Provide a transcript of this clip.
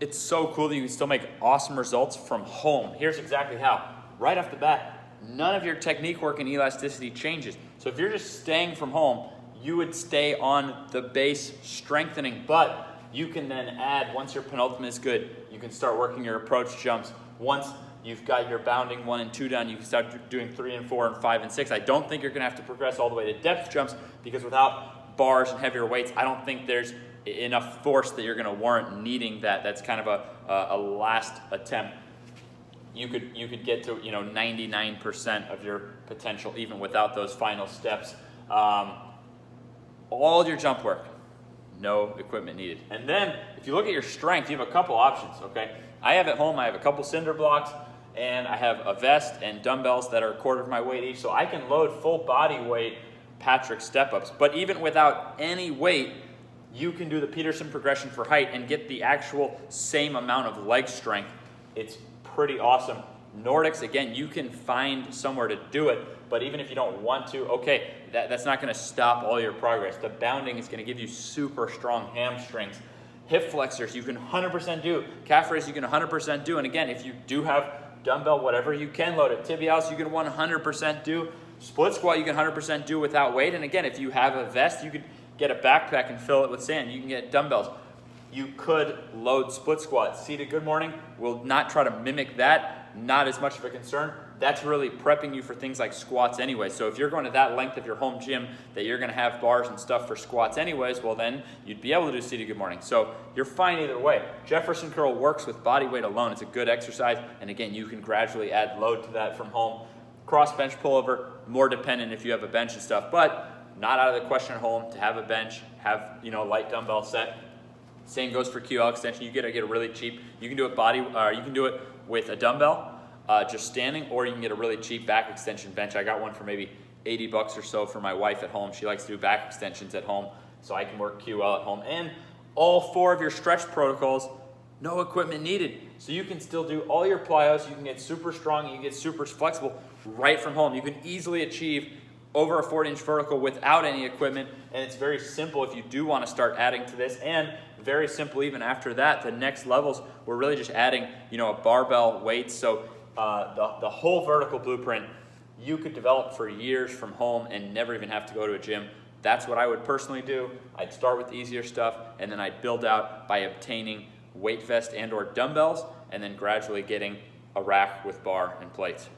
it's so cool that you can still make awesome results from home. Here's exactly how. Right off the bat, none of your technique work and elasticity changes. So if you're just staying from home, you would stay on the base strengthening, but you can then add, once your penultimate is good, you can start working your approach jumps. Once you've got your bounding 1 and 2 done, you can start doing 3 and 4 and 5 and 6. I don't think you're gonna have to progress all the way to depth jumps, because without bars and heavier weights, I don't think there's enough force that you're gonna warrant needing that. That's kind of a last attempt. You could get to 99% of your potential even without those final steps. All your jump work, no equipment needed. And then if you look at your strength, you have a couple options, okay? I have at home, I have a couple cinder blocks, and I have a vest and dumbbells that are a quarter of my weight each, so I can load full body weight Patrick step-ups. But even without any weight, you can do the Peterson progression for height and get the actual same amount of leg strength. It's pretty awesome. Nordics, again, you can find somewhere to do it, but even if you don't want to, okay, that's not gonna stop all your progress. The bounding is gonna give you super strong hamstrings. Hip flexors, you can 100% do. Calf raises, you can 100% do. And again, if you do have dumbbell, whatever, you can load it. Tibials, you can 100% do. Split squat, you can 100% do without weight. And again, if you have a vest, you could get a backpack and fill it with sand. You can get dumbbells. You could load split squat. Seated good morning, we'll not try to mimic that. Not as much of a concern. That's really prepping you for things like squats anyway. So if you're going to that length of your home gym that you're gonna have bars and stuff for squats anyways, well then you'd be able to do seated good morning. So you're fine either way. Jefferson curl works with body weight alone. It's a good exercise. And again, you can gradually add load to that from home. Cross bench pullover, more dependent if you have a bench and stuff, but not out of the question at home to have a bench, have light dumbbell set. Same goes for QL extension. You get a really cheap. You can do it you can do it with a dumbbell, just standing, or you can get a really cheap back extension bench. I got one for maybe 80 bucks or so for my wife at home. She likes to do back extensions at home, so I can work QL at home. And all 4 of your stretch protocols, no equipment needed. So you can still do all your plyos. You can get super strong. You can get super flexible right from home. You can easily achieve over a 40-inch vertical without any equipment, and it's very simple if you do want to start adding to this, and very simple even after that. The next levels, we're really just adding a barbell weight. So the whole vertical blueprint you could develop for years from home and never even have to go to a gym. That's what I would personally do. I'd start with the easier stuff, and then I'd build out by obtaining weight vest and or dumbbells, and then gradually getting a rack with bar and plates.